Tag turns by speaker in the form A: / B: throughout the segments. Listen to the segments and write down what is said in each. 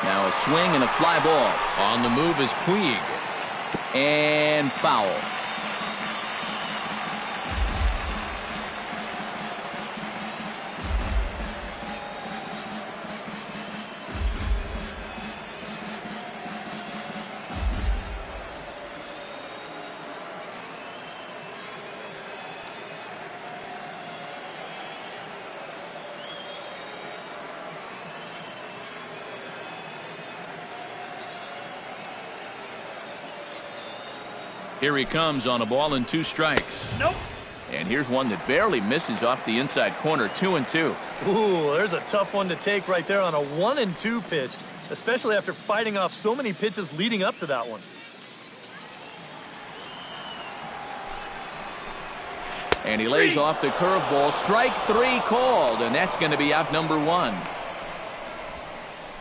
A: Now a swing and a fly ball. On the move is Puig. And foul. Here he comes on a ball and 2 strikes.
B: Nope.
A: And here's one that barely misses off the inside corner. 2-2.
B: Ooh, there's a tough one to take right there on a 1-2 pitch, especially after fighting off so many pitches leading up to that one.
A: And he lays off the curveball. Strike 3 called, and that's going to be out number 1.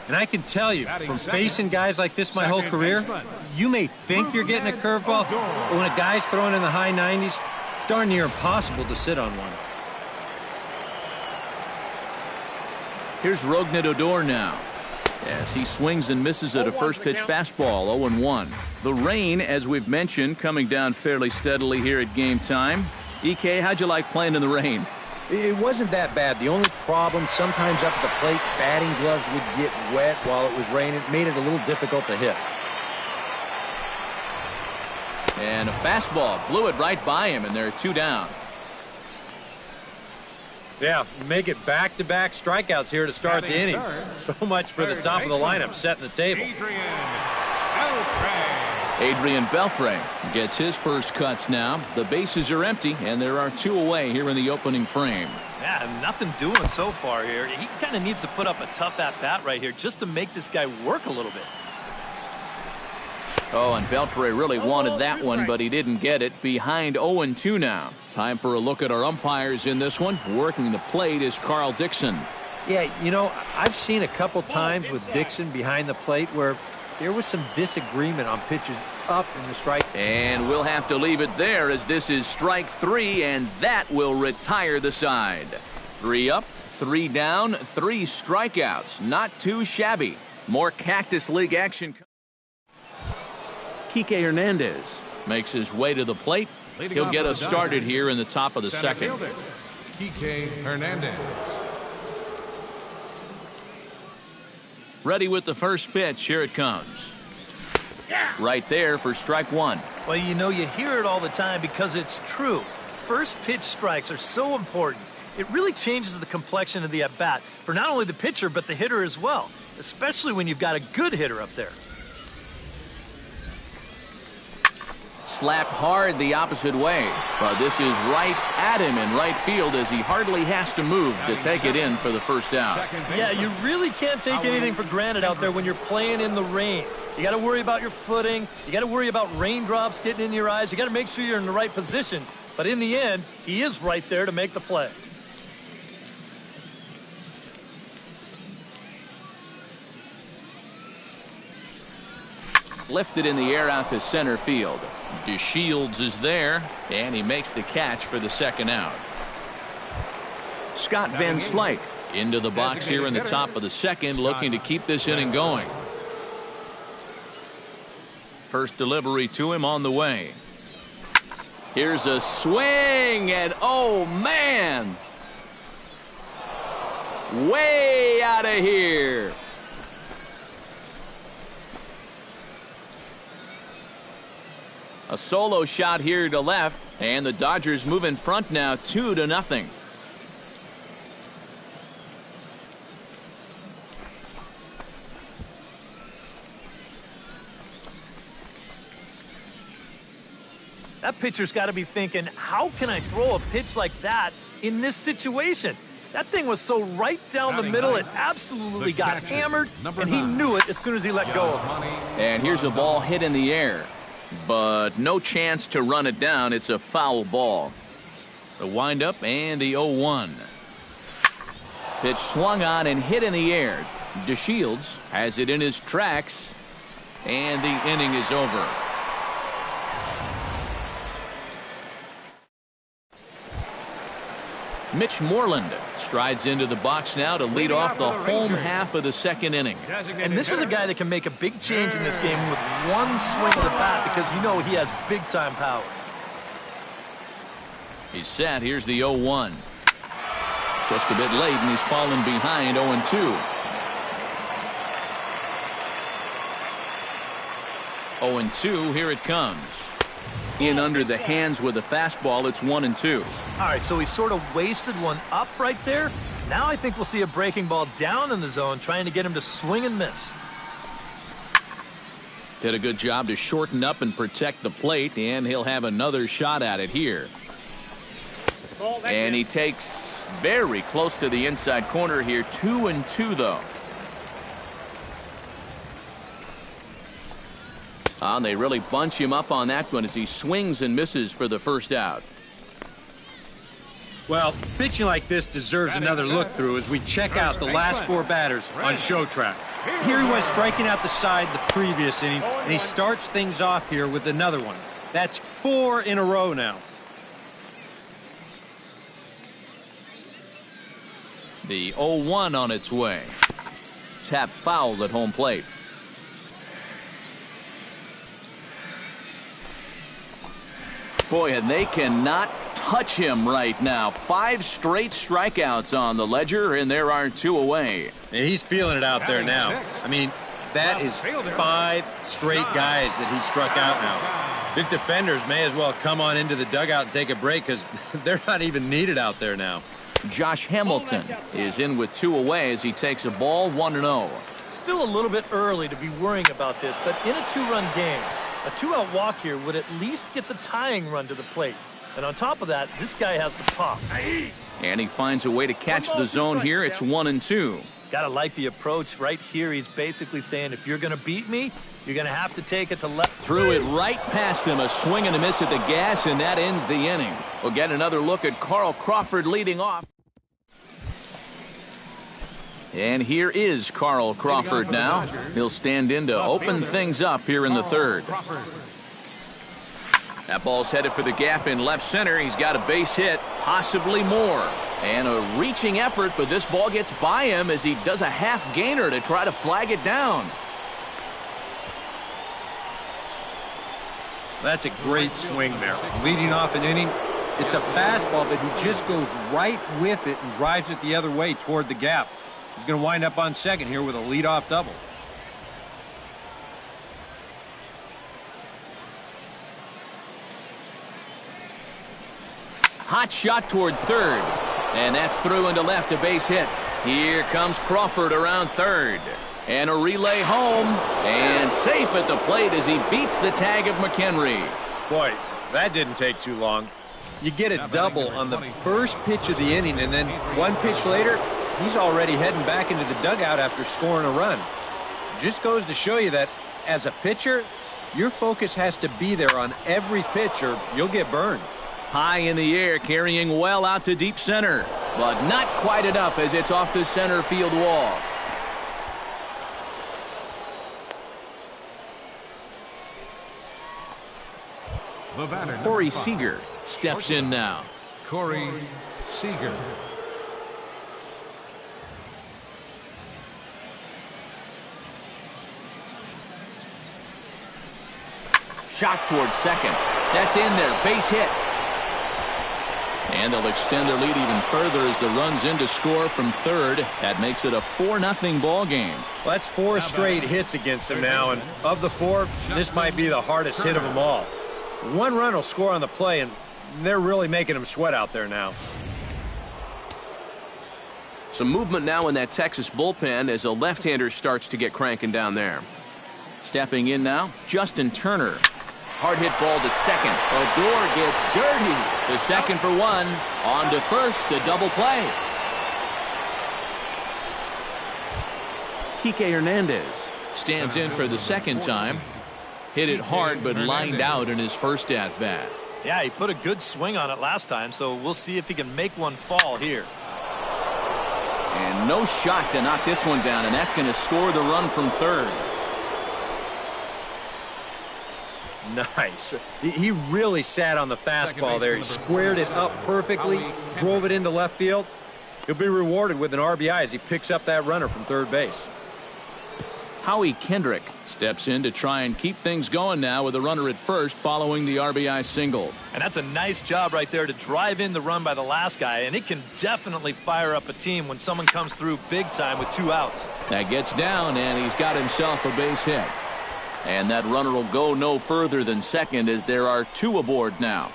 C: And I can tell you, from facing guys like this my whole career, you may think you're getting a curveball, but when a guy's throwing in the high 90s, it's darn near impossible to sit on one.
A: Here's Rougned Odor now. As he swings and misses at a first pitch fastball. 0-1. The rain, as we've mentioned, coming down fairly steadily here at game time. EK, how'd you like playing in the rain?
C: It wasn't that bad. The only problem, sometimes up at the plate, batting gloves would get wet while it was raining. It made it a little difficult to hit.
A: And a fastball blew it right by him, and there are 2 down.
C: Yeah, make it back-to-back strikeouts here to start the inning. So much for the top of the lineup setting the table.
A: Adrian Beltre gets his first cuts now. The bases are empty, and there are 2 away here in the opening frame.
B: Yeah, nothing doing so far here. He kind of needs to put up a tough at-bat right here just to make this guy work a little bit.
A: Oh, and Beltre really wanted that one, but he didn't get it. Behind 0-2 now. Time for a look at our umpires in this one. Working the plate is Carl Dixon.
C: Yeah, you know, I've seen a couple times with Dixon behind the plate where there was some disagreement on pitches up in the strike.
A: And we'll have to leave it there as this is strike 3, and that will retire the side. 3 up, 3 down, 3 strikeouts. Not too shabby. More Cactus League action. Kike Hernandez makes his way to the plate. He'll get us started here in the top of the second.
D: Kike Hernandez.
A: Ready with the first pitch. Here it comes. Right there for strike 1.
B: Well, you know, you hear it all the time because it's true. First pitch strikes are so important. It really changes the complexion of the at-bat for not only the pitcher but the hitter as well, especially when you've got a good hitter up there.
A: Slapped hard the opposite way, but this is right at him in right field as he hardly has to move to take it in for the first out.
B: Yeah, you really can't take anything for granted out there when you're playing in the rain. You got to worry about your footing. You got to worry about raindrops getting in your eyes. You got to make sure you're in the right position. But in the end, he is right there to make the play.
A: Lifted in the air out to center field. DeShields is there, and he makes the catch for the second out. Scott Van Slyke into the box here in the top of the second, looking to keep this inning going. First delivery to him on the way. Here's a swing, and oh man, way out of here. A solo shot here to left, and the Dodgers move in front now 2-0.
B: That pitcher's got to be thinking, how can I throw a pitch like that in this situation? That thing was so right down the middle, it absolutely got hammered, and he knew it as soon as he let go of it.
A: And here's a ball hit in the air, but no chance to run it down. It's a foul ball. The windup and the 0-1. Pitch swung on and hit in the air. DeShields has it in his tracks, and the inning is over. Mitch Moreland strides into the box now to lead off the home half of the second inning.
B: And this is a guy that can make a big change in this game with one swing of the bat because you know he has big-time power.
A: He's set. Here's the 0-1. Just a bit late, and he's fallen behind 0-2. 0-2, here it comes. In under the hands with a fastball, it's 1-2.
B: All right, so he sort of wasted one up right there. Now I think we'll see a breaking ball down in the zone, trying to get him to swing and miss.
A: Did a good job to shorten up and protect the plate, and he'll have another shot at it here. And he takes very close to the inside corner here. 2-2, though. They really bunch him up on that one as he swings and misses for the first out.
C: Well, pitching like this deserves another look through as we check out the last 4 batters on Show Track. Here he was striking out the side the previous inning, and he starts things off here with another one. That's 4 in a row now.
A: The 0-1 on its way. Tap fouled at home plate. Boy, and they cannot touch him right now. 5 straight strikeouts on the ledger, and there are 2 away.
C: And he's feeling it out there now. I mean, that is 5 straight guys that he struck out now. His defenders may as well come on into the dugout and take a break because they're not even needed out there now.
A: Josh Hamilton is in with 2 away as he takes a ball 1-0.
B: Still a little bit early to be worrying about this, but in a 2-run game, a 2-out walk here would at least get the tying run to the plate. And on top of that, this guy has some pop.
A: And he finds a way to catch the zone here. It's 1-2.
B: Gotta like the approach right here. He's basically saying, if you're gonna beat me, you're gonna have to take it to left.
A: Threw it right past him. A swing and a miss at the gas, and that ends the inning. We'll get another look at Carl Crawford leading off. And here is Carl Crawford now. He'll stand in to open things up here in the third. That ball's headed for the gap in left center. He's got a base hit, possibly more. And a reaching effort, but this ball gets by him as he does a half gainer to try to flag it down.
C: That's a great swing there. Leading off an inning, it's a fastball, but he just goes right with it and drives it the other way toward the gap. He's going to wind up on second here with a leadoff double.
A: Hot shot toward third. And that's through into left, a base hit. Here comes Crawford around third. And a relay home. And safe at the plate as he beats the tag of McHenry.
C: Boy, that didn't take too long. You get a double on the first pitch of the inning, and then 1 pitch later, he's already heading back into the dugout after scoring a run. Just goes to show you that as a pitcher, your focus has to be there on every pitch or you'll get burned.
A: High in the air, carrying well out to deep center. But not quite enough as it's off the center field wall. Corey Seager steps in now.
D: Corey Seager.
A: Shot towards second. That's in there. Base hit. And they'll extend their lead even further as the run's in to score from third. That makes it a 4-0 ball game.
C: Well, that's 4 straight hits against him now, and of the 4, this might be the hardest hit of them all. 1 run will score on the play, and they're really making him sweat out there now.
A: Some movement now in that Texas bullpen as a left-hander starts to get cranking down there. Stepping in now, Justin Turner. Hard hit ball to second. Odor gets dirty. The second for 1. On to first, the double play. Kike Hernandez stands in for the second time. Hit it hard, but lined out in his first at-bat.
B: Yeah, he put a good swing on it last time, so we'll see if he can make one fall here.
A: And no shot to knock this one down, and that's going to score the run from third.
C: Nice. He really sat on the fastball there. He squared it up perfectly, drove it into left field. He'll be rewarded with an RBI as he picks up that runner from third base.
A: Howie Kendrick steps in to try and keep things going now with a runner at first following the RBI single.
B: And that's a nice job right there to drive in the run by the last guy, and it can definitely fire up a team when someone comes through big time with 2 outs.
A: That gets down, and he's got himself a base hit. And that runner will go no further than second as there are 2 aboard now.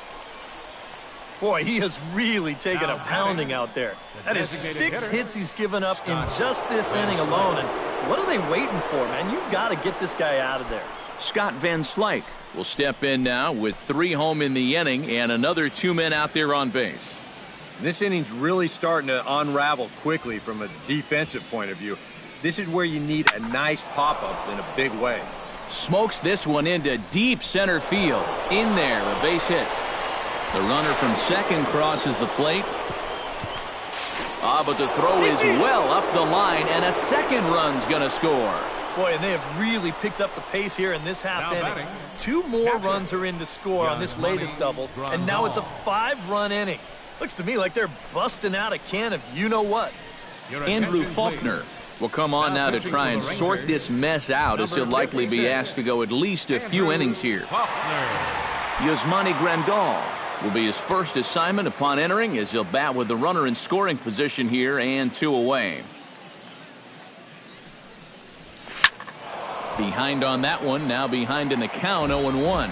B: Boy, he has really taken a pounding out there. That is 6 hits he's given up in just this inning alone. And what are they waiting for, man? You've got to get this guy out of there.
A: Scott Van Slyke will step in now with 3 home in the inning and another 2 men out there on base.
C: This inning's really starting to unravel quickly from a defensive point of view. This is where you need a nice pop-up in a big way.
A: Smokes this one into deep center field. In there, a base hit. The runner from second crosses the plate. But the throw is well up the line, and a second run's going to score.
B: Boy, and they have really picked up the pace here in this half inning. 2 more runs are in to score on this latest double, and now it's a 5-run inning. Looks to me like they're busting out a can of you-know-what.
A: Andrew Faulkner will come on now to try and sort this mess out, as he'll likely be asked to go at least a few innings here. Yasmani Grandal will be his first assignment upon entering, as he'll bat with the runner in scoring position here and 2 away. Behind on that one, now behind in the count, 0-1.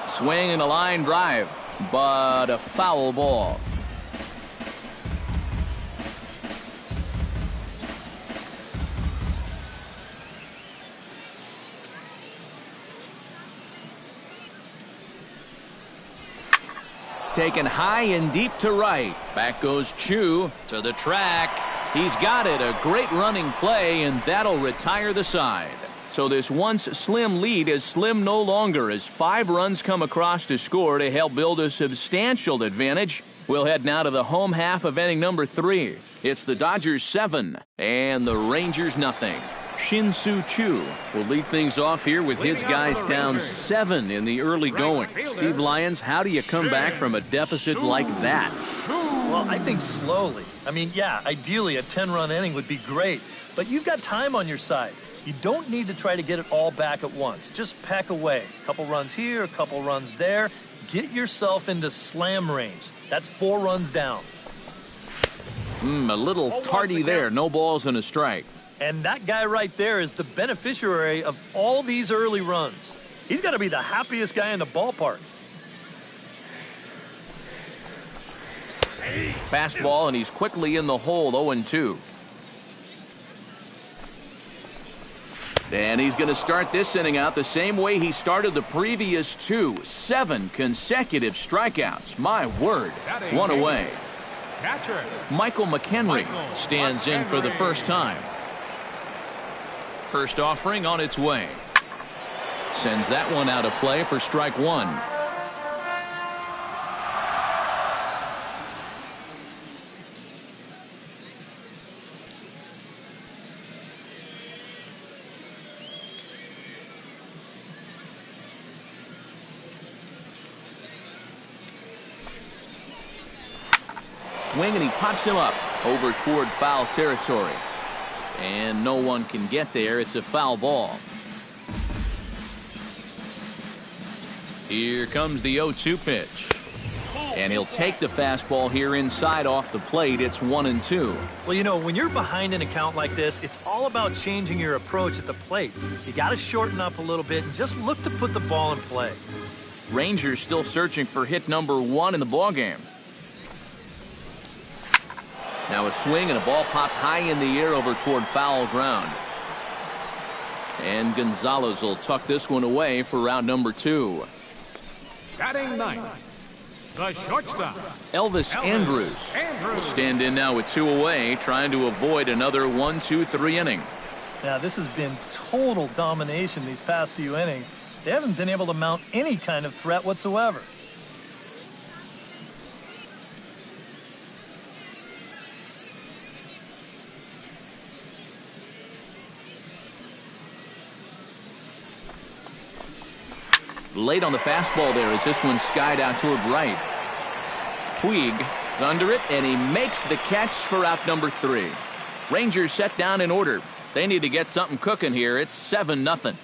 A: Swing and a line drive, but a foul ball. Taken high and deep to right. Back goes Chu to the track. He's got it. A great running play, and that'll retire the side. So this once slim lead is slim no longer as 5 runs come across to score to help build a substantial advantage. We'll head now to the home half of inning number 3. It's the Dodgers 7 and the Rangers nothing. Shin-Soo Choo will lead things off here with his guys down 7 in the early going. Steve Lyons, how do you come back from a deficit like that?
B: Well, I think slowly. I mean, yeah, ideally a 10-run inning would be great, but you've got time on your side. You don't need to try to get it all back at once. Just pack away. A couple runs here, a couple runs there. Get yourself into slam range. That's 4 runs down.
A: A little tardy there. No balls and a strike.
B: And that guy right there is the beneficiary of all these early runs. He's got to be the happiest guy in the ballpark.
A: Fastball, and he's quickly in the hole, 0-2. And he's going to start this inning out the same way he started the previous 2. 7 consecutive strikeouts. My word. 1 away. Michael McHenry stands in for the first time. First offering on its way. Sends that one out of play for strike 1. Swing, and he pops him up over toward foul territory. And no one can get there. It's a foul ball. Here comes the 0-2 pitch. And he'll take the fastball here inside off the plate. It's 1-2.
B: Well, you know, when you're behind in a count like this, it's all about changing your approach at the plate. You got to shorten up a little bit and just look to put the ball in play.
A: Rangers still searching for hit number 1 in the ballgame. Now a swing and a ball popped high in the air over toward foul ground. And Gonzalez will tuck this one away for round number 2.
D: Batting ninth, the shortstop,
A: Elvis Andrus will stand in now with 2 away, trying to avoid another 1-2-3 inning.
B: Now this has been total domination these past few innings. They haven't been able to mount any kind of threat whatsoever.
A: Late on the fastball there as this one skied out toward right. Puig is under it, and he makes the catch for out number 3. Rangers set down in order. They need to get something cooking here. It's 7-0.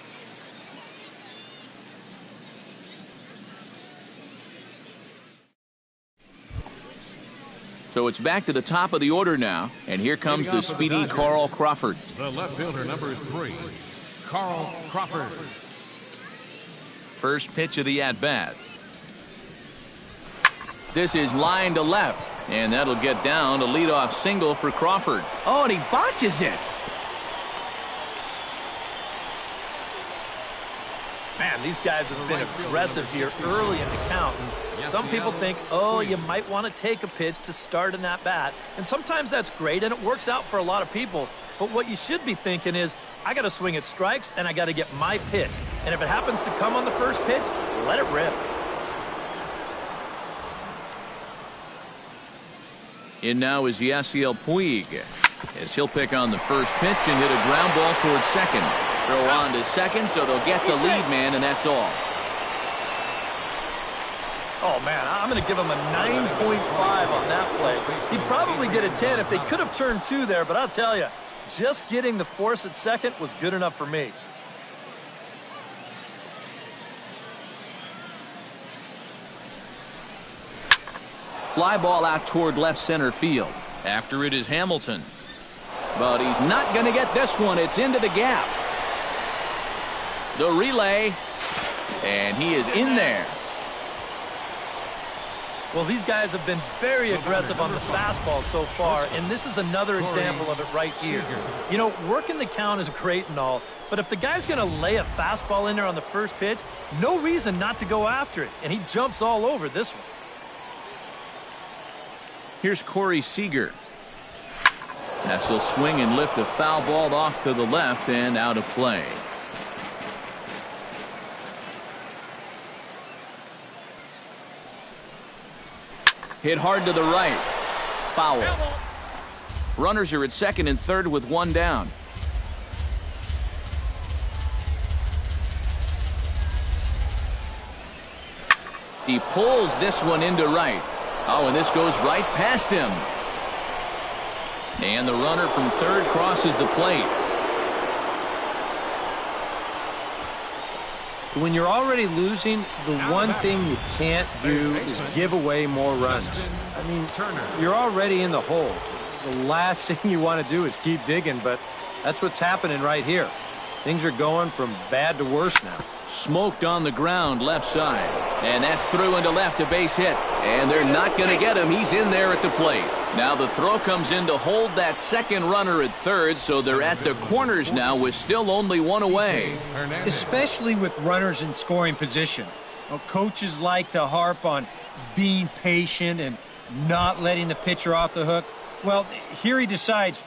A: So it's back to the top of the order now, and here comes the speedy Carl Crawford.
D: The left fielder, number 3, Carl Crawford.
A: First pitch of the at-bat. This is line to left, and that'll get down to leadoff single for Crawford. Oh, and he botches it.
B: Man, these guys have been aggressive here early in the count. And some people think, oh, you might want to take a pitch to start an at-bat. And sometimes that's great, and it works out for a lot of people. But what you should be thinking is, I got to swing at strikes, and I got to get my pitch. And if it happens to come on the first pitch, let it rip.
A: In now is Yasiel Puig, as he'll pick on the first pitch and hit a ground ball towards second. Throw on to second, so they'll get the lead man, and that's all.
B: Oh, man, I'm going to give him a 9.5 on that play. He'd probably get a 10 if they could have turned 2 there, but I'll tell you, just getting the force at second was good enough for me.
A: Fly ball out toward left center field. After it is Hamilton. But he's not going to get this one. It's into the gap. The relay. And he is in there.
B: Well, these guys have been very aggressive on the fastball so far, and this is another example of it right here. You know, working the count is great and all, but if the guy's going to lay a fastball in there on the first pitch, no reason not to go after it, and he jumps all over this one.
A: Here's Corey Seager. As he'll swing and lift a foul ball off to the left and out of play. Hit hard to the right. Foul. Runners are at second and third with one down. He pulls this one into right. Oh, and this goes right past him. And the runner from third crosses the plate.
C: When you're already losing, the one thing you can't do is give away more runs. I mean, you're already in the hole. The last thing you want to do is keep digging, but that's what's happening right here. Things are going from bad to worse now.
A: Smoked on the ground left side. And that's through into left, a base hit. And they're not going to get him. He's in there at the plate. Now the throw comes in to hold that second runner at third, so they're at the corners now with still only one away.
E: Especially with runners in scoring position. Well, coaches like to harp on being patient and not letting the pitcher off the hook. Well, here he decides,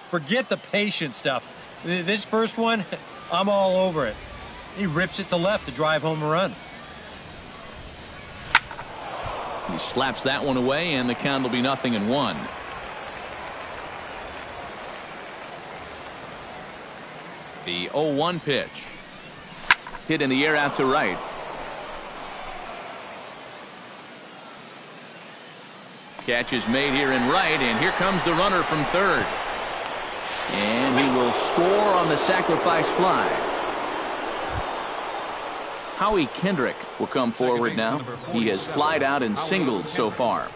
E: forget the patient stuff. This first one, I'm all over it. He rips it to left to drive home a run.
A: He slaps that one away, and the count will be 0-1. The 0-1 pitch. Hit in the air out to right. Catch is made here in right, and here comes the runner from third. And he will score on the sacrifice fly. Howie Kendrick will come forward now. He has flied out and singled so far.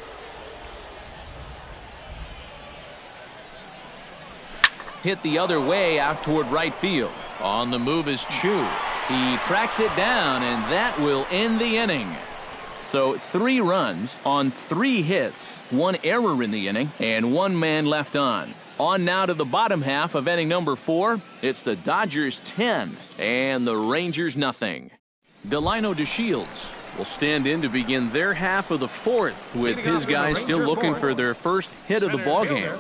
A: Hit the other way out toward right field. On the move is Chu. He tracks it down, and that will end the inning. So 3 runs on 3 hits, 1 error in the inning, and 1 man left on. On now to the bottom half of inning number 4. It's the Dodgers 10 and the Rangers nothing. Delino DeShields will stand in to begin their half of the 4th with his guys still looking for their first hit of the ballgame.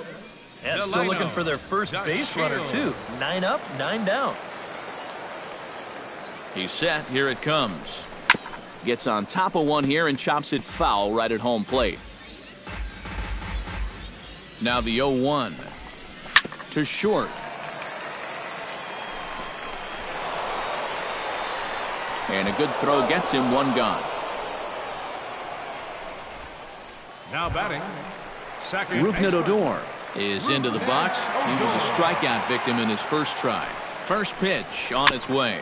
B: And still looking for their first base runner, too. 9 up, 9 down.
A: He's set. Here it comes. Gets on top of one here and chops it foul right at home plate. Now the 0-1 to short. And a good throw gets him one gone.
D: Now batting, second
A: Rougned
D: baseman.
A: Odor is into the box. He was a strikeout victim in his first try. First pitch on its way.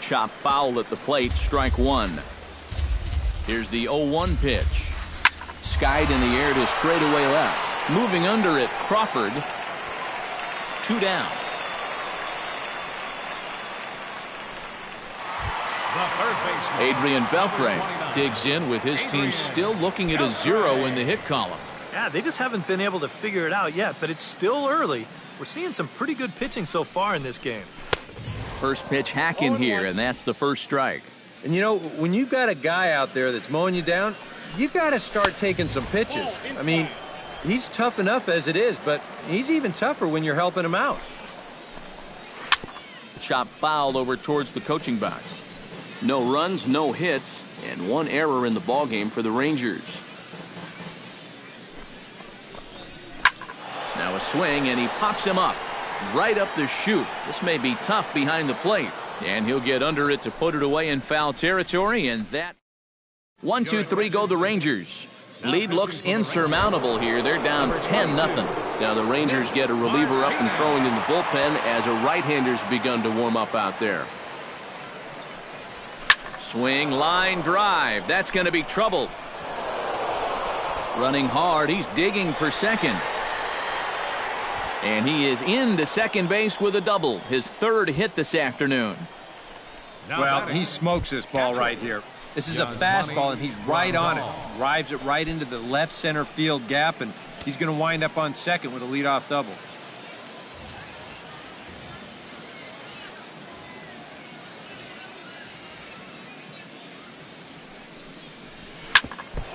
A: Chop foul at the plate, strike one. Here's the 0-1 pitch. Skied in the air to straightaway left. Moving under it, Crawford. 2 down.
D: The third baseman.
A: Adrian Beltre digs in with his team still looking at a 0 in the hit column.
B: Yeah, they just haven't been able to figure it out yet, but it's still early. We're seeing some pretty good pitching so far in this game.
A: First pitch hack in here, and that's the first strike.
C: And you know, when you've got a guy out there that's mowing you down, you've got to start taking some pitches. I mean, he's tough enough as it is, but he's even tougher when you're helping him out.
A: Chop fouled over towards the coaching box. No runs, no hits, and 1 error in the ballgame for the Rangers. Now a swing, and he pops him up. Right up the chute. This may be tough behind the plate. And he'll get under it to put it away in foul territory, and that... 1-2-3 go the Rangers. Lead looks insurmountable here. They're down 10-0. Now the Rangers get a reliever up and throwing in the bullpen as a right-hander's begun to warm up out there. Swing, line drive. That's going to be trouble. Running hard. He's digging for second. And he is into second base with a double. His 3rd hit this afternoon.
E: Well, he smokes this ball right here. This is a fastball, and he's right on it. Drives it right into the left center field gap, and he's going to wind up on second with a leadoff double.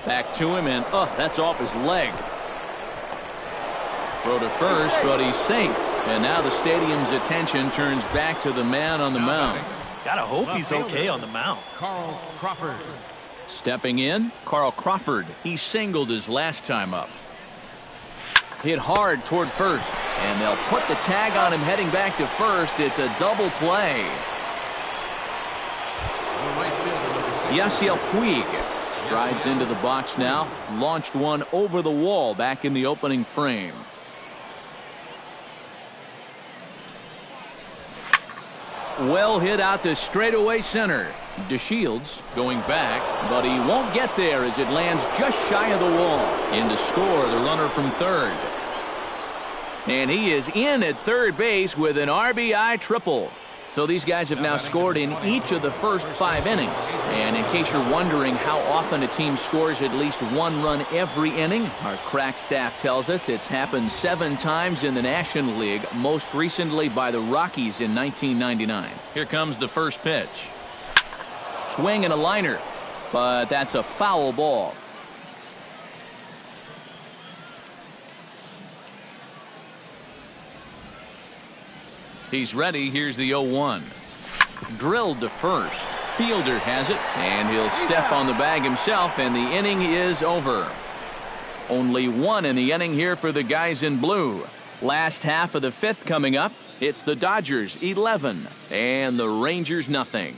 A: Back to him, and that's off his leg. Throw to first, but he's safe. And now the stadium's attention turns back to the man on the mound.
B: Gotta hope he's okay on the mound.
D: Carl Crawford.
A: Stepping in, Carl Crawford. He singled his last time up. Hit hard toward first, and they'll put the tag on him heading back to first. It's a double play. Yasiel Puig strides into the box now. Launched one over the wall back in the opening frame. Well hit out to straightaway center. DeShields going back, but he won't get there as it lands just shy of the wall. In to score the runner from third. And he is in at third base with an RBI triple. So these guys have now scored in each of the first 5 innings. And in case you're wondering how often a team scores at least 1 run every inning, our crack staff tells us it's happened 7 times in the National League, most recently by the Rockies in 1999. Here comes the first pitch. Swing and a liner, but that's a foul ball. He's ready. Here's the 0-1. Drilled to first. Fielder has it, and he'll step on the bag himself, and the inning is over. Only 1 in the inning here for the guys in blue. Last half of the 5th coming up. It's the Dodgers 11 and the Rangers nothing.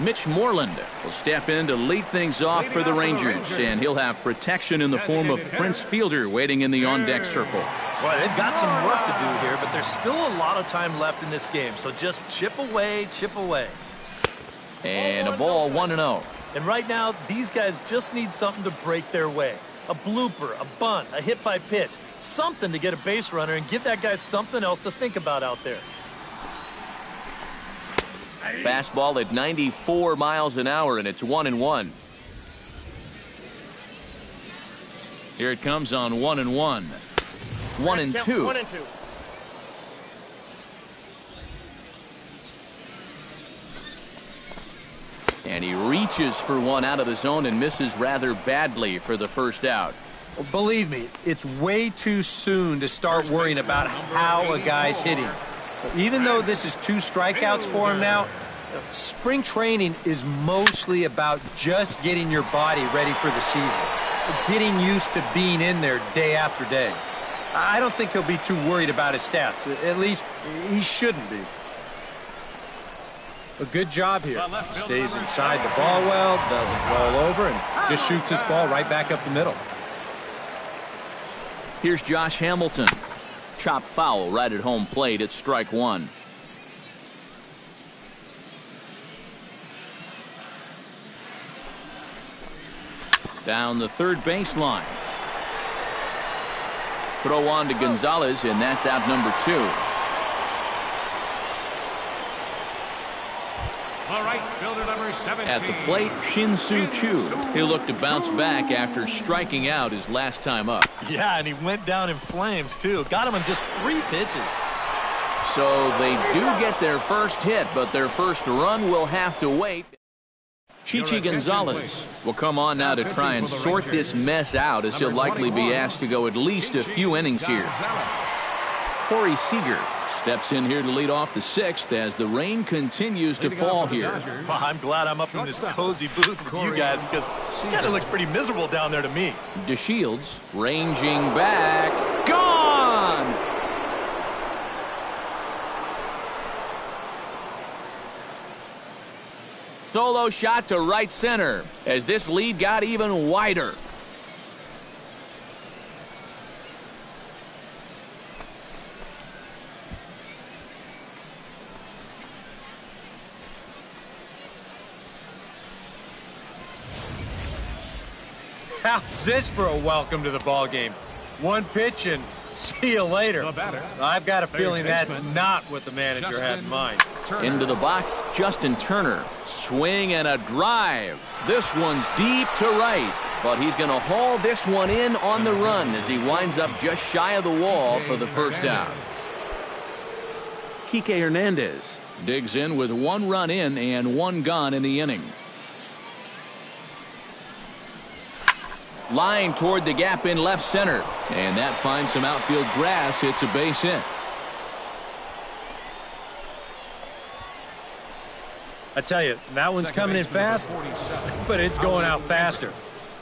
A: Mitch Moreland will step in to lead things off for the Rangers, and he'll have protection in the form of Prince Fielder waiting in the on-deck circle.
B: Boy, they've got some work to do here, but there's still a lot of time left in this game, so just chip away, chip away.
A: And a ball 1-0.
B: And right now, these guys just need something to break their way. A blooper, a bunt, a hit by pitch, something to get a base runner and give that guy something else to think about out there.
A: Fastball at 94 miles an hour, and it's 1-1. Here it comes on 1-1. 1-2.
F: 1-2.
A: And he reaches for one out of the zone and misses rather badly for the first out.
E: Well, believe me, it's way too soon to start worrying about how a guy's hitting. Even though this is 2 strikeouts for him now, spring training is mostly about just getting your body ready for the season, getting used to being in there day after day. I don't think he'll be too worried about his stats. At least he shouldn't be. A good job here. Stays inside the ball well, doesn't roll over, and just shoots this ball right back up the middle.
A: Here's Josh Hamilton. Chop foul right at home plate. It's strike one. Down the third baseline. Throw on to Gonzalez, and that's out number 2.
D: All right, fielder number 17.
A: At the plate, Shin-Soo Choo. He'll look to bounce back after striking out his last time up.
B: Yeah, and he went down in flames, too. Got him in just 3 pitches.
A: So they do get their first hit, but their first run will have to wait. Chichi Gonzalez will come on now to try and sort this mess out, as he'll likely be asked to go at least a few innings here. Corey Seager steps in here to lead off the 6th as the rain continues to fall here.
B: Well, I'm glad I'm up in this cozy booth with you guys, because it kind of looks pretty miserable down there to me.
A: DeShields ranging back. Gone! Solo shot to right center as this lead got even wider.
E: How's this for a welcome to the ball game? One pitch and see you later. I've got a feeling that's not what the manager had in mind.
A: Into the box, Justin Turner. Swing and a drive. This one's deep to right, but he's going to haul this one in on the run as he winds up just shy of the wall for the first out. Kike Hernandez digs in with 1 run in and 1 gone in the inning. Line toward the gap in left center, and that finds some outfield grass. It's a base hit.
E: I tell you, that one's coming in fast, but it's going out faster.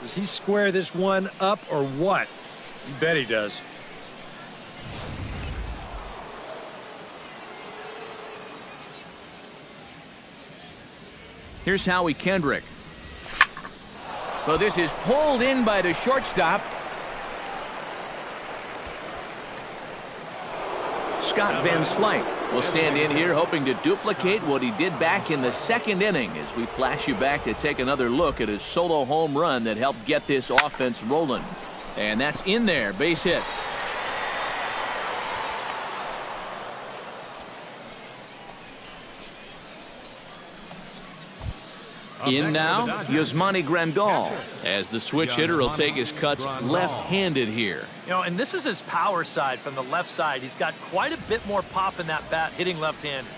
E: Does he square this one up or what? You bet he does.
A: Here's Howie Kendrick. Well, this is pulled in by the shortstop. Scott Van Slyke will stand in here hoping to duplicate what he did back in the 2nd inning as we flash you back to take another look at his solo home run that helped get this offense rolling. And that's in there, base hit. In now, Yasmani Grandal, as the switch hitter will take his cuts left-handed here.
B: You know, and this is his power side from the left side. He's got quite a bit more pop in that bat hitting left-handed.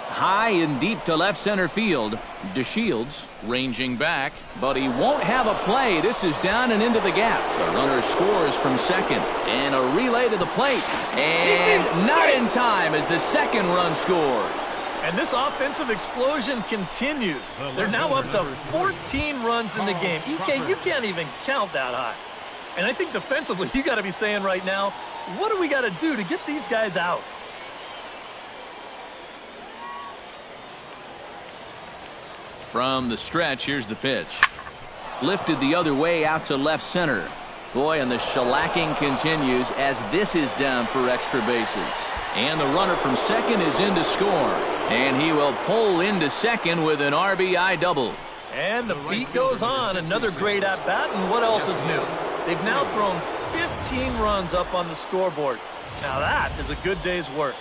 A: High and deep to left center field. DeShields ranging back, but he won't have a play. This is down and into the gap. The runner scores from second, and a relay to the plate, and not in time as the 2nd run scores.
B: And this offensive explosion continues. They're now up to 14 runs in the game. EK, you can't even count that high. And I think defensively, you got to be saying right now, what do we got to do to get these guys out?
A: From the stretch, here's the pitch. Lifted the other way out to left center. Boy, and the shellacking continues as this is down for extra bases. And the runner from second is in to score. And he will pull into second with an RBI double.
B: And the beat goes on. Another great at-bat, and what else is new? They've now thrown 15 runs up on the scoreboard. Now that is a good day's work.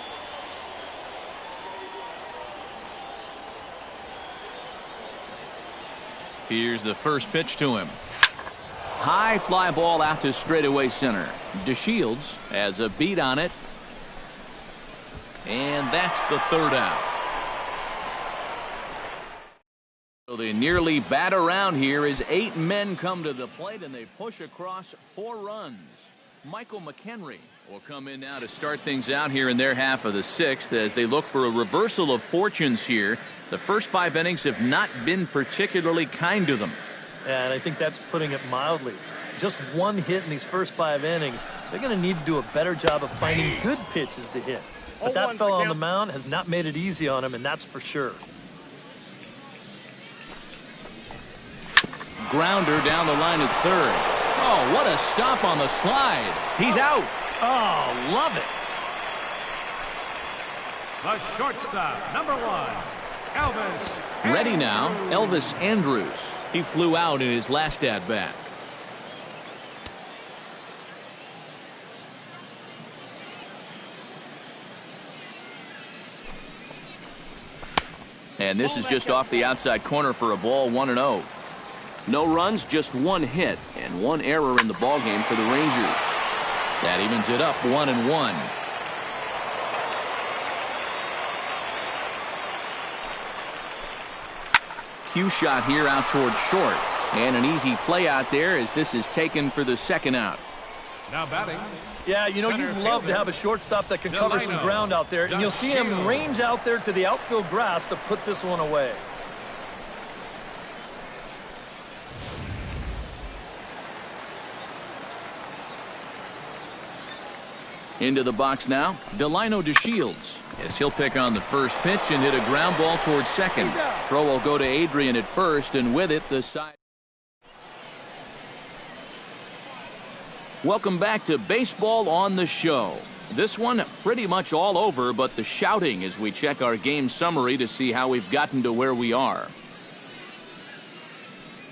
A: Here's the first pitch to him. High fly ball out to straightaway center. DeShields has a beat on it. And that's the 3rd out. So they nearly bat around here as 8 men come to the plate and they push across 4 runs. Michael McHenry will come in now to start things out here in their half of the 6th as they look for a reversal of fortunes here. The first 5 innings have not been particularly kind to them.
B: And I think that's putting it mildly. just one hit in these first 5 innings, they're going to need to do a better job of finding good pitches to hit. But that fellow on the mound has not made it easy on him, and that's for sure.
A: Grounder down the line at third. Oh, what a stop on the slide. He's out.
B: Oh, love it.
D: The shortstop, number 1, Elvis.
A: Ready now, Elvis Andrus. He flew out in his last at-bat. And this is just off the outside corner for a ball, 1-0. No runs, just 1 hit, and 1 error in the ballgame for the Rangers. That evens it up 1-1. Cue shot here out towards short. And an easy play out there as this is taken for the second out.
D: Now batting.
B: Yeah, you know, you'd love to have a shortstop that can cover some ground out there, and you'll see him range out there to the outfield grass to put this one away.
A: Into the box now, Delino DeShields. As he'll pick on the first pitch and hit a ground ball towards second. Throw will go to Adrian at first, and with it, the side. Welcome back to Baseball on the Show. This one pretty much all over, but the shouting as we check our game summary to see how we've gotten to where we are.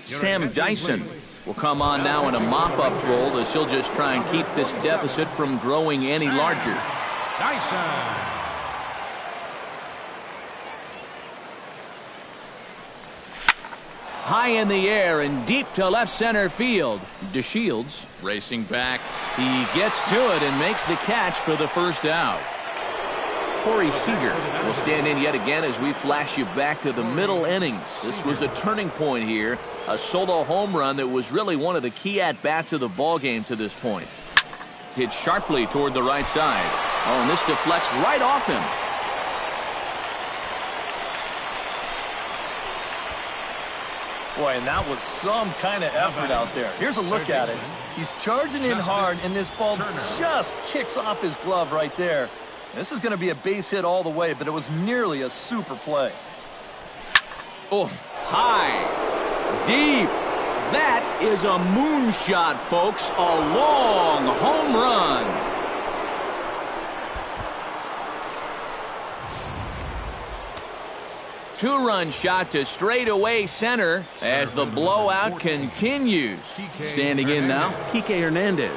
A: Sam Dyson will come on now in a mop-up role as he'll just try and keep this deficit from growing any larger.
D: Dyson.
A: High in the air and deep to left center field. DeShields racing back. He gets to it and makes the catch for the first out. Corey Seager will stand in yet again as we flash you back to the middle innings. This was a turning point here. A solo home run that was really one of the key at-bats of the ballgame to this point. Hit sharply toward the right side. Oh, and this deflects right off him.
B: Boy, and that was some kind of effort out there. Here's a look at it. He's charging in hard, and this ball just kicks off his glove right there. This is going to be a base hit all the way, but it was nearly a super play.
A: Oh, high, deep. That is a moonshot, folks. A long home run. Two-run shot to straightaway center as the blowout continues. Standing in now, Kike Hernandez,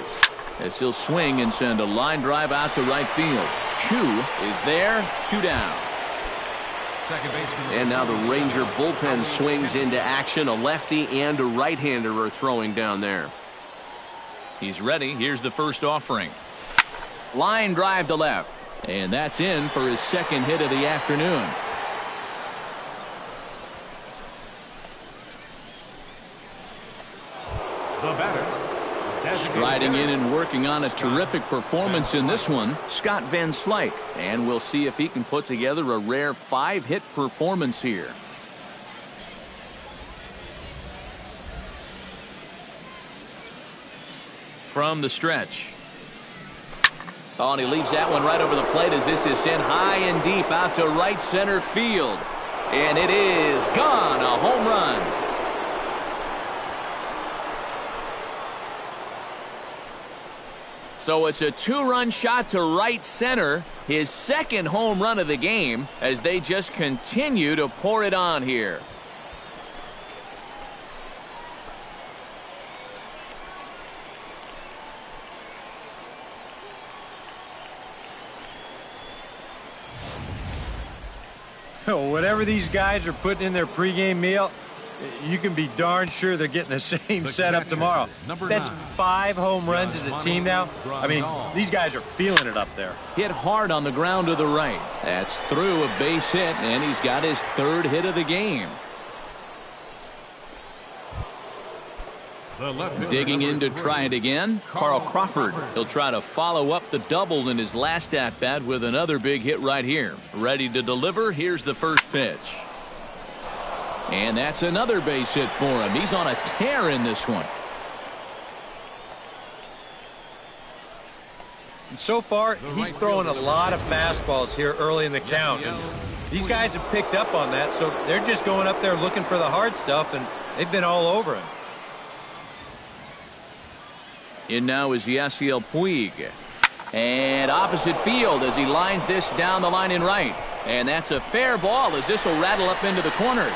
A: as he'll swing and send a line drive out to right field. Chu is there, 2 down. And now the Ranger bullpen swings into action. A lefty and a right-hander are throwing down there. He's ready. Here's the first offering. Line drive to left. And that's in for his second hit of the afternoon.
D: The batter.
A: Striding in and working on a terrific performance in this one, Scott Van Slyke. And we'll see if he can put together a rare 5-hit performance here. From the stretch. Oh, and he leaves that one right over the plate as this is sent high and deep out to right center field. And it is gone, a home run. So it's a 2-run shot to right center, his second home run of the game, as they just continue to pour it on here.
E: Whatever these guys are putting in their pregame meal, you can be darn sure they're getting the same setup tomorrow. That's 5 home runs as a team now. I mean, these guys are feeling it up there.
A: Hit hard on the ground to the right. That's through a base hit, and he's got his 3rd hit of the game. Digging in to try it again, Carl Crawford. He'll try to follow up the double in his last at-bat with another big hit right here. Ready to deliver. Here's the first pitch. And that's another base hit for him. He's on a tear in this one.
E: And so far, he's throwing a lot of fastballs here early in the count. And these guys have picked up on that, so they're just going up there looking for the hard stuff, and they've been all over him.
A: In now is Yasiel Puig. And opposite field as he lines this down the line in right. And that's a fair ball as this will rattle up into the corner.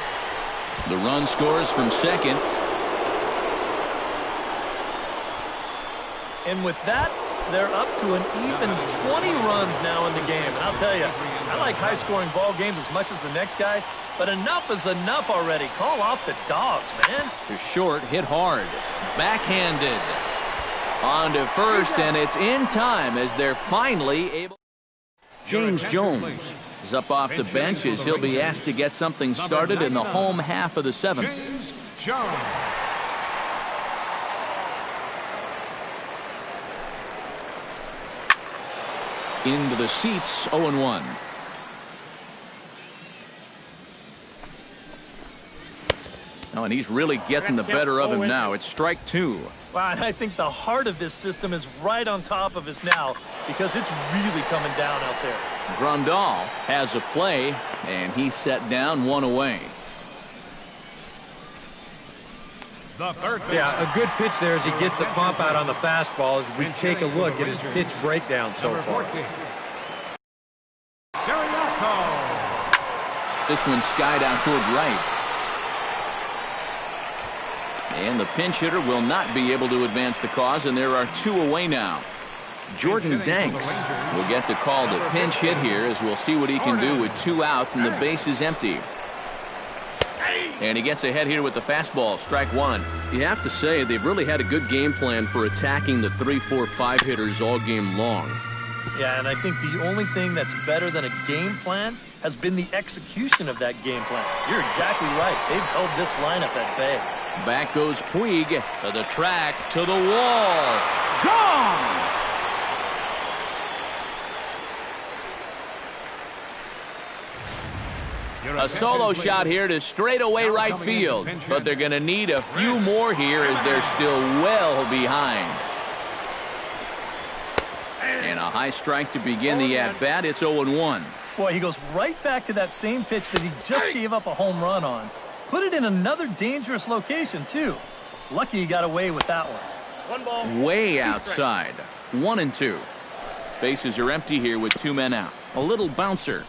A: The run scores from second.
B: And with that, they're up to an even 20 runs now in the game. And I'll tell you, I like high-scoring ball games as much as the next guy, but enough is enough already. Call off the dogs, man.
A: To short, hit hard. Backhanded. On to first, and it's in time as they're finally able. James Jones is up off the bench as he'll be asked to get something started in the home half of the seventh.
D: James Jones.
A: Into the seats, 0-1. Oh, and he's really getting the better of him now. It's strike two.
B: Wow, and I think the heart of this system is right on top of us now because it's really coming down out there.
A: Grandal has a play, and he's set down, one away.
D: The third pitch.
E: Yeah, a good pitch there as he gets the pump out on the fastball as we take a look at his pitch breakdown so far.
D: 14. Siriaco.
A: This one skied out toward right. And the pinch hitter will not be able to advance the cause, and there are two away now. Jordan Danks will get the call to pinch hit here as we'll see what he can do with two out and the base is empty. And he gets ahead here with the fastball, strike one.
F: You have to say they've really had a good game plan for attacking the 3, 4, 5 hitters all game long.
B: Yeah, and I think the only thing that's better than a game plan has been the execution of that game plan. You're exactly right. They've held this lineup at bay.
A: Back goes Puig to the track, to the wall. Gone! A solo shot here to straightaway right field, but they're going to need a few more here as they're still well behind. And a high strike to begin the at-bat. It's 0-1.
B: Boy, he goes right back to that same pitch that he just gave up a home run on. Put it in another dangerous location, too. Lucky he got away with that one.
A: One ball. Way outside. 1-2. Bases are empty here with two men out. A little bouncer.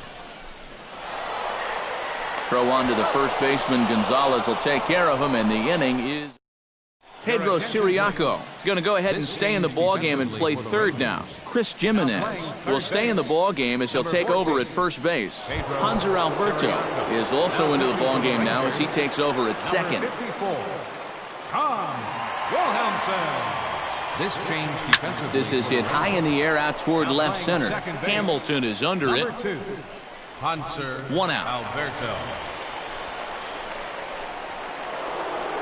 A: Throw on to the first baseman. Gonzalez will take care of him, and the inning is Pedro Siriaco. He's going to go ahead and stay in the ballgame and play third now. Chris Jimenez will stay in the ballgame as he'll take over at first base. Hanser Alberto is also into the ballgame now as he takes over at second.
D: 54. Tom Wilhelmsen. This change defensively.
A: This is hit high in the air out toward left center. Hamilton is under it.
D: Number 2. Hanser
A: One out.
D: Alberto.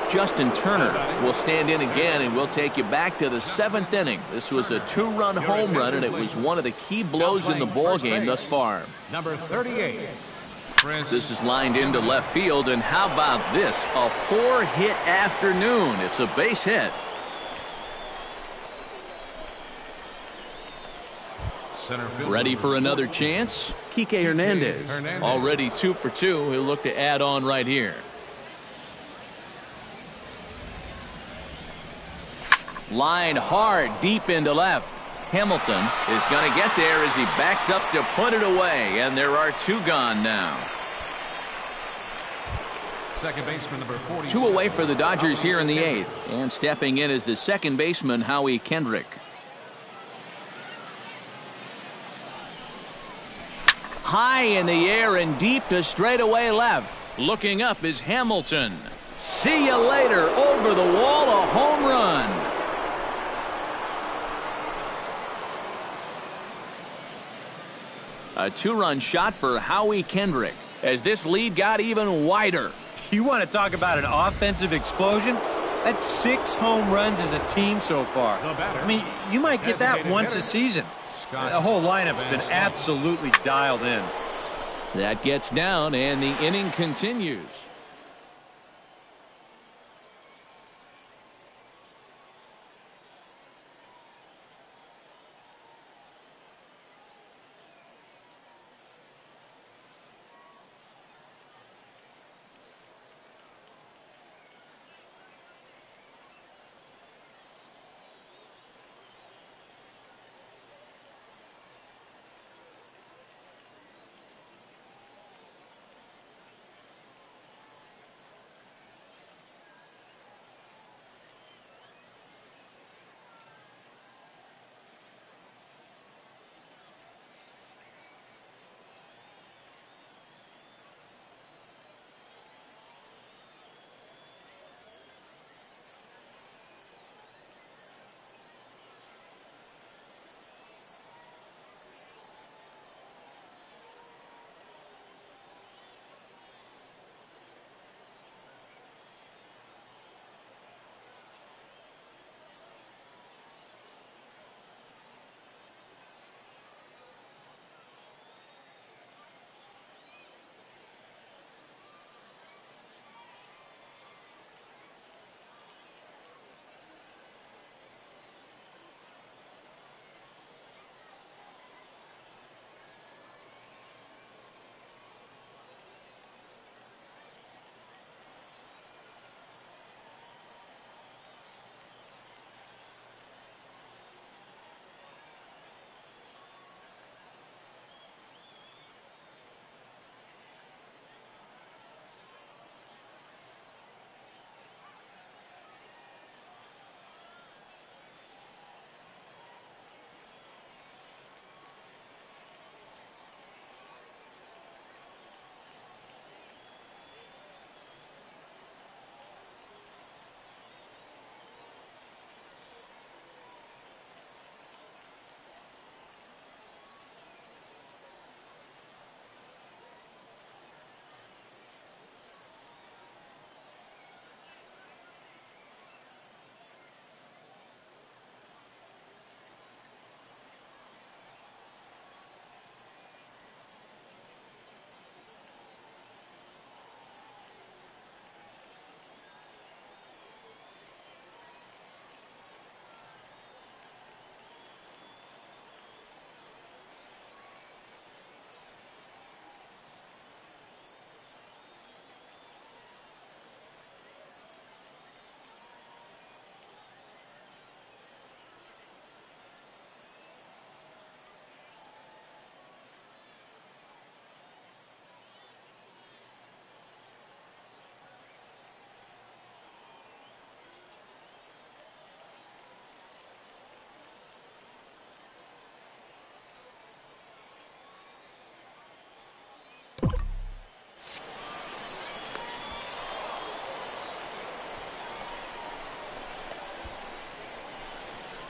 A: Justin Turner will stand in again, and we'll take you back to the seventh inning. This was a two-run home run, and it was one of the key blows in the ballgame thus far.
D: Number 38.
A: This is lined into left field, and how about this? A four-hit afternoon. It's a base hit. Ready for another chance? Kike Hernandez. Already 2 for 2. He'll look to add on right here. Line hard deep into left. Hamilton is going to get there as he backs up to put it away, and there are two gone now.
D: Second baseman number 40.
A: Two away for the Dodgers here in the eighth, and stepping in is the second baseman Howie Kendrick. High in the air and deep to straightaway left. Looking up is Hamilton. See you later. Over the wall, a home run. A two-run shot for Howie Kendrick as this lead got even wider.
E: You want to talk about an offensive explosion? That's 6 home runs as a team so far. I mean, you might get that once a season. The whole lineup's been absolutely dialed in.
A: That gets down, and the inning continues.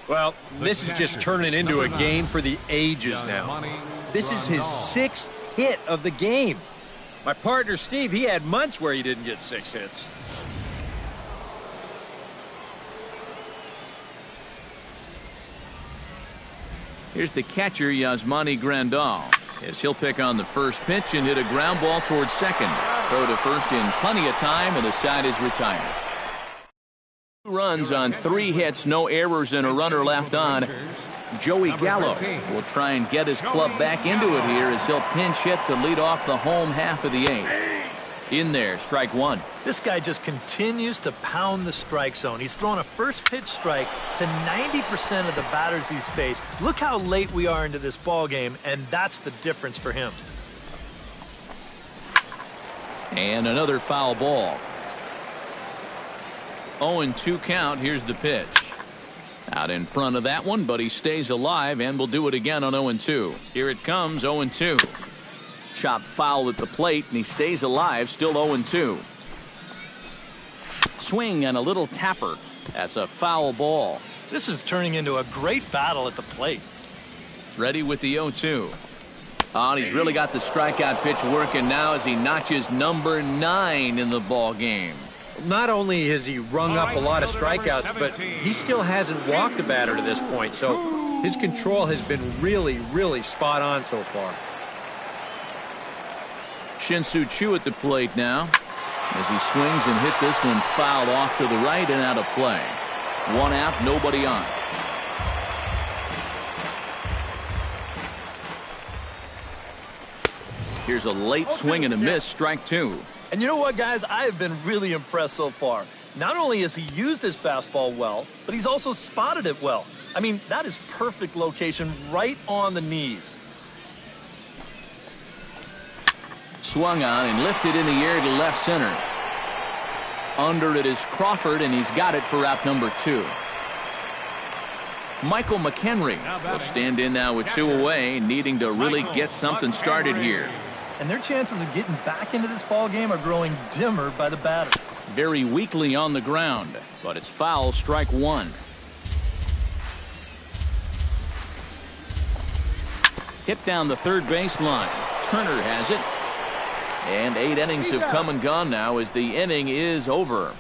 C: Well, this is just turning into a game for the ages now. This is his 6th hit of the game. My partner, Steve, he had months where he didn't get 6 hits.
A: Here's the catcher, Yasmani Grandal, as he'll pick on the first pitch and hit a ground ball towards second. Throw to first in plenty of time, and the side is retired. 2 runs on 3 hits, no errors, and a runner left on. Joey Gallo will try and get his club back into it here as he'll pinch hit to lead off the home half of the 8th. In there, strike 1.
B: This guy just continues to pound the strike zone. He's thrown a first pitch strike to 90% of the batters he's faced. Look how late we are into this ball game, and that's the difference for him.
A: And another foul ball. 0-2 count. Here's the pitch. Out in front of that one, but he stays alive and will do it again on 0-2. Here it comes, 0-2. Chop foul at the plate, and he stays alive, still 0-2. Swing and a little tapper. That's a foul ball.
B: This is turning into a great battle at the plate.
A: Ready with the 0-2. Oh, and he's really got the strikeout pitch working now as he notches number 9 in the ball game.
C: Not only has he rung up a lot of strikeouts, but he still hasn't walked a batter to this point, so his control has been really, really spot on so far.
A: Shin-Soo Choo at the plate now as he swings and hits this one fouled off to the right and out of play. 1 out, nobody on. Here's a late swing and a miss, strike 2.
B: And you know what, guys? I have been really impressed so far. Not only has he used his fastball well, but he's also spotted it well. I mean, that is perfect location right on the knees.
A: Swung on and lifted in the air to left center. Under it is Crawford, and he's got it for out number 2. Michael McHenry will stand in now with 2 away, needing to really get something started here.
B: And their chances of getting back into this ball game are growing dimmer by the batter.
A: Very weakly on the ground, but it's foul, strike 1. Hit down the third baseline. Turner has it. And 8 innings have come and gone now as the inning is over.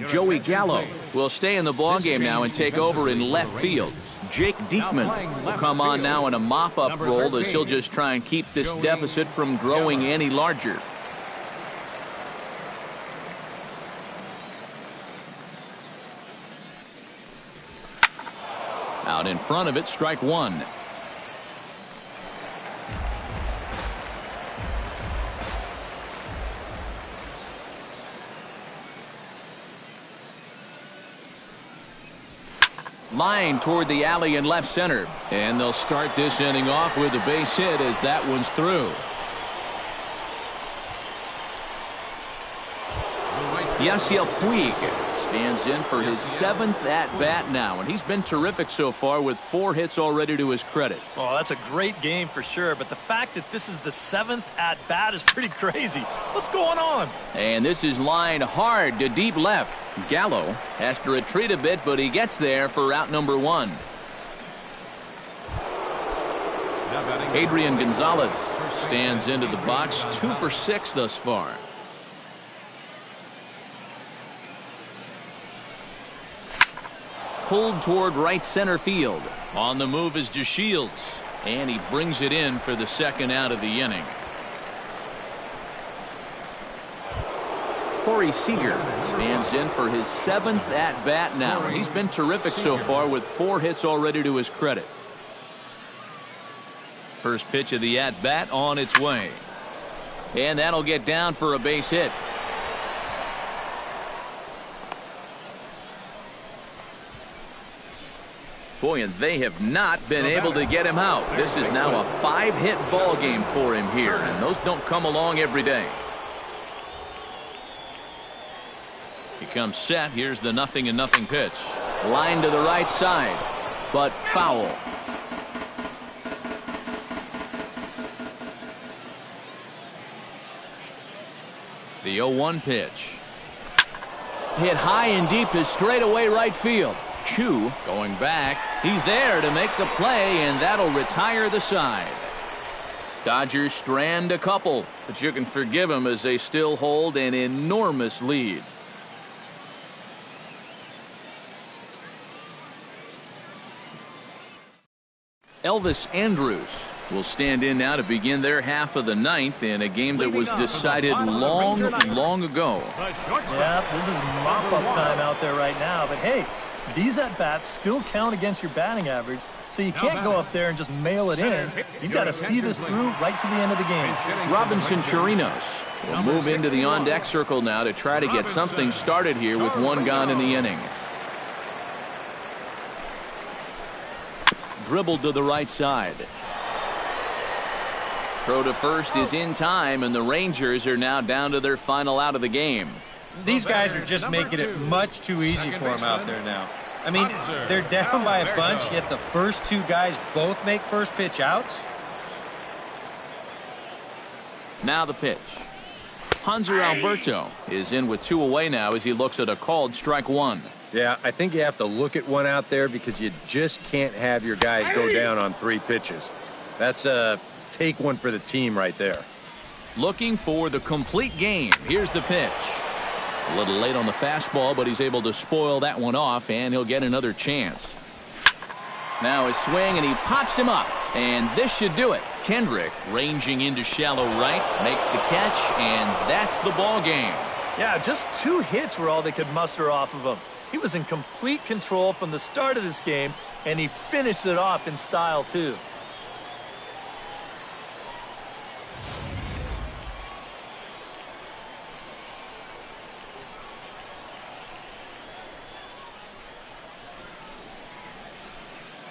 A: Joey Gallo will stay in the ballgame now and take over in left field. Jake Diekman will come on now in a mop-up role as he'll just try and keep this deficit from growing any larger. Out in front of it, strike 1. Line toward the alley in left center. And they'll start this inning off with a base hit as that one's through. Yasiel Puig stands in for his 7th at-bat now, and he's been terrific so far with 4 hits already to his credit.
B: Oh, that's a great game for sure, but the fact that this is the 7th at-bat is pretty crazy. What's going on?
A: And this is lined hard to deep left. Gallo has to retreat a bit, but he gets there for out number 1. Adrian Gonzalez stands into the box, 2 for 6 thus far. Pulled toward right center field. On the move is DeShields, and he brings it in for the 2nd out of the inning. Corey Seager stands in for his 7th at-bat now. He's been terrific so far with 4 hits already to his credit. First pitch of the at-bat on its way. And that'll get down for a base hit. Boy, and they have not been able to get him out. This is now a 5-hit ball game for him here, and those don't come along every day. He comes set. Here's the 0-0 pitch. Line to the right side, but foul. The 0-1 pitch. Hit high and deep to straightaway right field. Chu going back. He's there to make the play, and that'll retire the side. Dodgers strand a couple, but you can forgive them as they still hold an enormous lead. Elvis Andrus will stand in now to begin their half of the ninth in a game that was decided long ago.
B: Yeah, this is mop-up time out there right now. But, hey, these at-bats still count against your batting average, so you can't go up there and just mail it in. You've got to see this through right to the end of the game.
A: Robinson Chirinos will move into the on-deck circle now to try to get something started here with one gone in the inning. Dribbled to the right side. Throw to first is in time, and the Rangers are now down to their final out of the game.
E: These guys are just making it much too easy for them out there now. I mean, they're down by a bunch, yet the first two guys both make first pitch outs.
A: Now the pitch. Hanser Alberto is in with 2 away now as he looks at a called strike 1.
C: Yeah, I think you have to look at one out there because you just can't have your guys go down on 3 pitches. That's a take one for the team right there.
A: Looking for the complete game. Here's the pitch. A little late on the fastball, but he's able to spoil that one off, and he'll get another chance. Now his swing, and he pops him up, and this should do it. Kendrick ranging into shallow right, makes the catch, and that's the ball game.
B: Yeah, just 2 hits were all they could muster off of him. He was in complete control from the start of this game, and he finished it off in style, too.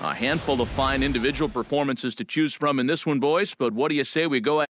A: A handful of fine individual performances to choose from in this one, boys, but what do you say we go